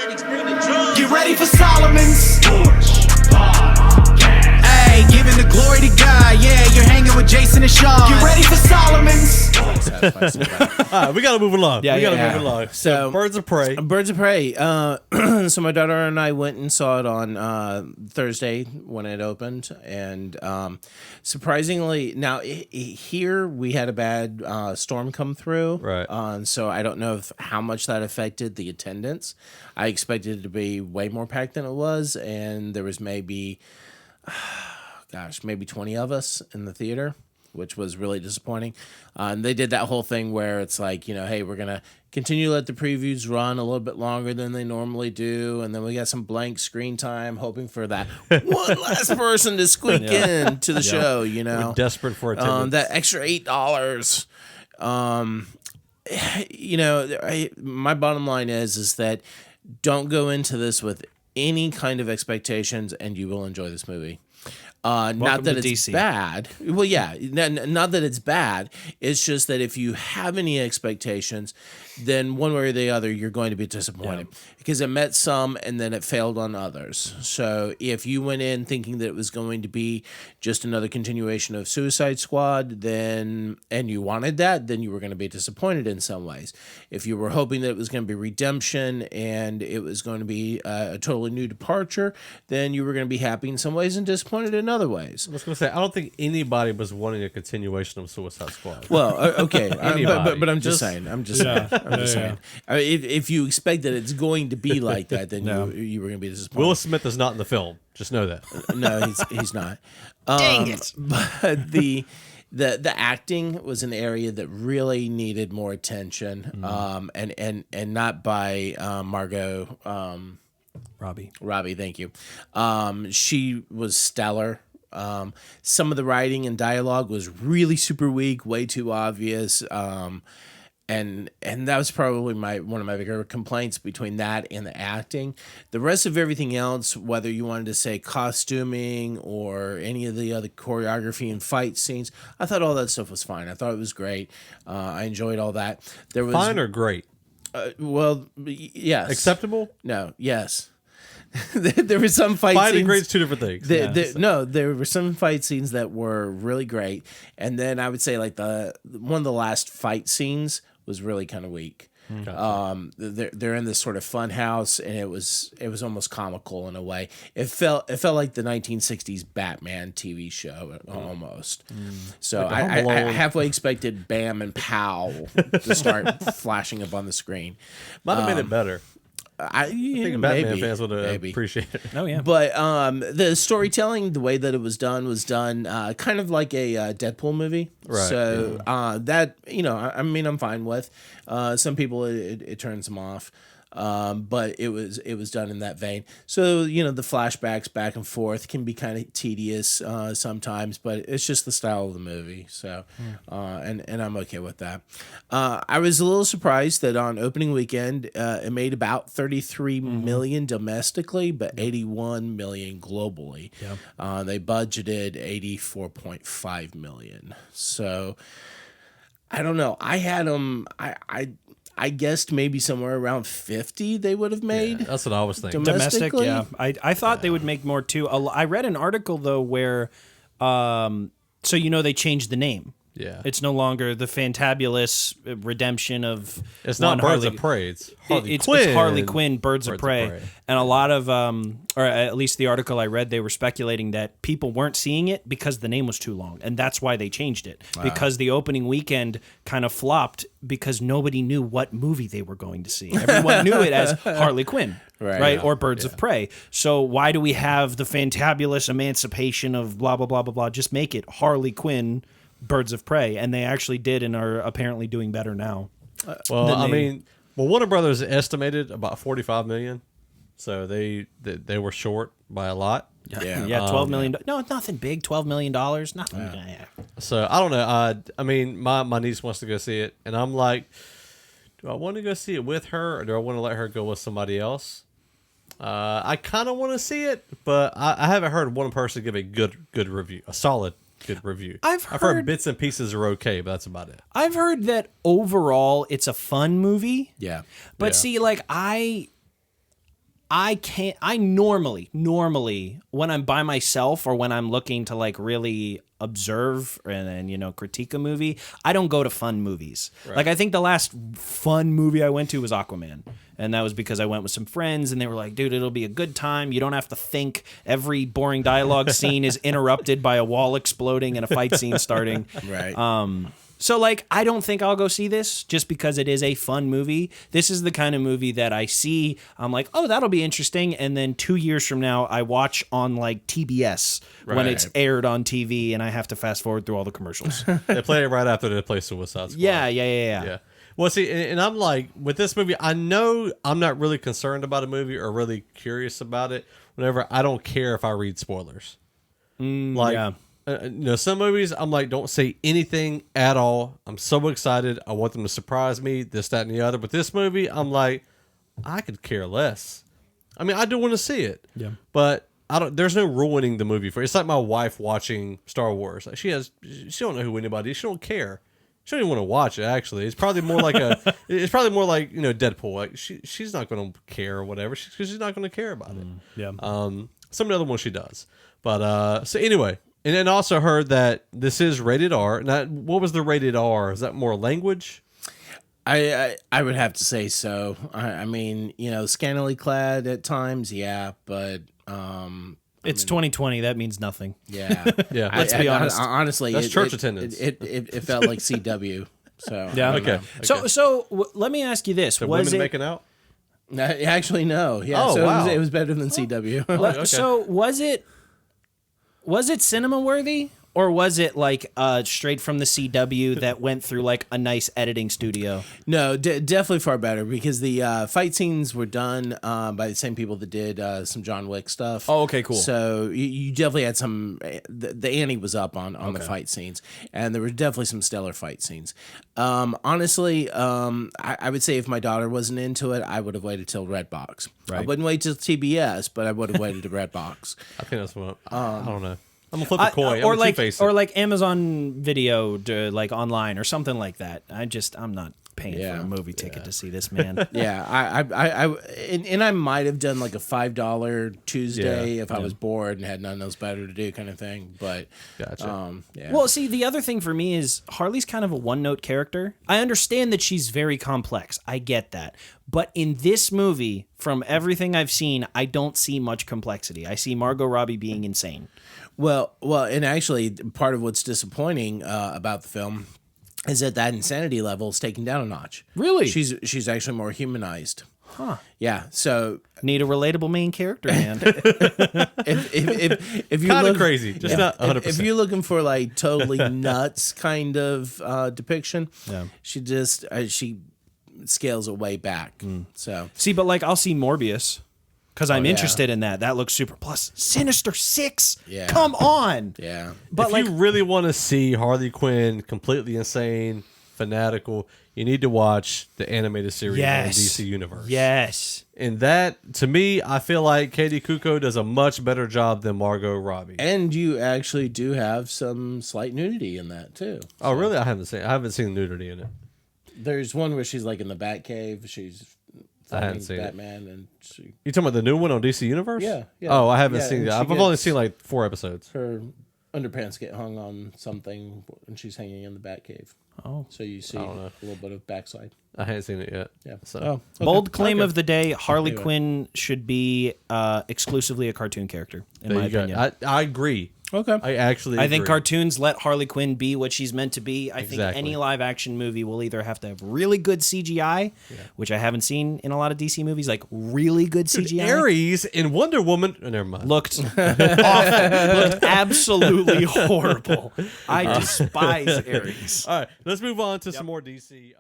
Get ready for Solomon's Porch Podcast. Hey, giving the glory to God. Yeah, you're hanging with Jason and Shawn. Get ready for Solomon's. We gotta move along. We gotta move along. So Birds of Prey. Birds of Prey. So my daughter and I went and saw it on Thursday when it opened, and surprisingly, now here we had a bad storm come through. Right. So I don't know how much that affected the attendance. I expected it to be way more packed than it was, and there was maybe 20 of us in the theater, which was really disappointing. And they did that whole thing where it's like, hey, we're going to continue to let the previews run a little bit longer than they normally do. And then we got some blank screen time, hoping for that one last person to squeak in to the show, We're desperate for attendance. That extra $8. My bottom line is that don't go into this with any kind of expectations, and you will enjoy this movie. Not that it's DC. Bad. Well, yeah, not that it's bad. It's just that if you have any expectations, then one way or the other, you're going to be disappointed because it met some and then it failed on others. So if you went in thinking that it was going to be just another continuation of Suicide Squad, and you wanted that, then you were going to be disappointed in some ways. If you were hoping that it was going to be redemption and it was going to be a totally new departure, then you were going to be happy in some ways and disappointed in other ways. I was going to say, I don't think anybody was wanting a continuation of Suicide Squad. Well, okay, but I'm just saying. I'm just saying. I mean, if you expect that it's going to be like that, then you were going to be disappointed. Will Smith is not in the film. Just know that. No, he's not. Dang it! But the acting was an area that really needed more attention, and not by Margot Robbie. Thank you. She was stellar. Some of the writing and dialogue was really super weak, way too obvious. And that was probably one of my bigger complaints between that and the acting. The rest of everything else, whether you wanted to say costuming or any of the other choreography and fight scenes, I thought all that stuff was fine. I thought it was great. I enjoyed all that. There was fine or great? Well, yes. Acceptable? No, yes. There were some fight scenes. Fine and great's two different things. There were some fight scenes that were really great, and then I would say like one of the last fight scenes was really kind of weak. Gotcha. They're in this sort of fun house, and it was almost comical in a way. It felt like the 1960s Batman TV show almost. So like I halfway expected Bam and Pow to start flashing up on the screen. Might have made it better. I think Batman fans would appreciate it. Oh yeah, but the storytelling, the way that it was done kind of like a Deadpool movie. Right. So that I mean, I'm fine with. Some people it turns them off. But it was done in that vein. So, the flashbacks back and forth can be kind of tedious sometimes, but it's just the style of the movie. So, and I'm okay with that. I was a little surprised that on opening weekend, it made about 33 million domestically, but 81 million globally. Yeah. They budgeted 84.5 million. So, I don't know. I had them. I guessed maybe somewhere around 50 they would have made. Yeah, that's what I was thinking. Domestic, yeah. I thought they would make more too. I read an article though where, they changed the name. Yeah, it's no longer the fantabulous redemption of. It's not Birds of Prey. It's Harley Quinn. It's Harley Quinn, Birds of Prey, and a lot of or at least the article I read, they were speculating that people weren't seeing it because the name was too long, and that's why they changed it. Wow. Because the opening weekend kind of flopped because nobody knew what movie they were going to see. Everyone knew it as Harley Quinn. Right? Yeah. Or Birds of Prey. So why do we have the fantabulous emancipation of blah, blah, blah, blah, blah? Just make it Harley Quinn, Birds of Prey. And they actually did and are apparently doing better now. Warner Brothers estimated about 45 million. So they were short by a lot. Yeah, $12 million. No, it's nothing big. $12 million. Nothing. Yeah. So I don't know. My niece wants to go see it. And I'm like, do I want to go see it with her or do I want to let her go with somebody else? I kind of want to see it, but I haven't heard one person give a good review, a solid good review. I've heard bits and pieces are okay, but that's about it. I've heard that overall it's a fun movie. Yeah. But see, like I normally when I'm by myself or when I'm looking to like really observe and you know critique a movie, I don't go to fun movies. Right. Like I think the last fun movie I went to was Aquaman. And that was because I went with some friends and they were like, dude, it'll be a good time. You don't have to think. Every boring dialogue scene is interrupted by a wall exploding and a fight scene starting. Right. So, like, I don't think I'll go see this just because it is a fun movie. This is the kind of movie that I see, I'm like, oh, that'll be interesting. And then 2 years from now, I watch on, like, TBS when it's aired on TV and I have to fast forward through all the commercials. They play it right after they play Suicide Squad. Yeah. Well, see, and I'm like, with this movie, I know I'm not really concerned about a movie or really curious about it whenever I don't care if I read spoilers. Some movies, I'm like, don't say anything at all. I'm so excited. I want them to surprise me, this, that, and the other. But this movie, I'm like, I could care less. I mean, I do want to see it. Yeah. But there's no ruining the movie for it. It's like my wife watching Star Wars. Like she don't know who anybody is. She don't care. She don't even want to watch it, actually. It's probably more like Deadpool. Like she's not going to care or whatever because she's not going to care about it. Yeah. Some of the other ones she does. But so anyway, and then also heard that this is rated R. Now, what was the rated R? Is that more language? I would have to say so. I mean, scantily clad at times, yeah, but it's 2020. That means nothing. Yeah, yeah. Let's be honest. Honestly, that's church attendance. It felt like CW. So yeah. Okay. So let me ask you this: so was women it making out? Actually, no. Yeah. Oh, so wow. it was better than CW. Okay. So was it cinema worthy? Or was it like straight from the CW that went through like a nice editing studio? No, definitely far better because the fight scenes were done by the same people that did some John Wick stuff. Oh, okay, cool. So you definitely had some. The ante was up on the fight scenes, and there were definitely some stellar fight scenes. Honestly, I would say if my daughter wasn't into it, I would have waited till Redbox. Right. I wouldn't wait till TBS, but I would have waited to Redbox. I think that's what I don't know. I'm gonna flip a coin. Or like Amazon Video, like online or something like that. I'm not paying for a movie ticket to see this, man. Yeah, I might have done like a $5 Tuesday if I was bored and had nothing else better to do, kind of thing. But gotcha. Well, see, the other thing for me is Harley's kind of a one-note character. I understand that she's very complex. I get that. But in this movie, from everything I've seen, I don't see much complexity. I see Margot Robbie being insane. Well, and actually, part of what's disappointing about the film is that insanity level is taken down a notch. Really? She's actually more humanized. Huh. Yeah. So need a relatable main character, man. if you kind of crazy, just not 100%. If you're looking for like totally nuts kind of depiction, she scales it way back. So see, but like I'll see Morbius. Because I'm interested in that. That looks super. Plus, Sinister Six. Yeah. Come on. Yeah. But if you really want to see Harley Quinn completely insane, fanatical, you need to watch the animated series on DC Universe. Yes. And that, to me, I feel like Katie Kuko does a much better job than Margot Robbie. And you actually do have some slight nudity in that too. Oh, really? I haven't seen nudity in it. There's one where she's like in the Batcave. She's I hadn't seen Batman, it. And you talking about the new one on DC Universe? Yeah. Oh, I haven't seen that. I've only seen like 4 episodes. Her underpants get hung on something, and she's hanging in the Batcave. Oh, so you see a little bit of backside. I haven't seen it yet. Yeah. So bold claim of the day: Harley Quinn should be exclusively a cartoon character. In my opinion, I agree. Okay. I think cartoons let Harley Quinn be what she's meant to be. I think any live action movie will either have to have really good CGI, which I haven't seen in a lot of DC movies, like really good CGI. Ares in Wonder Woman, never mind. Looked awful. Looked absolutely horrible. I despise Ares. All right, let's move on to some more DC.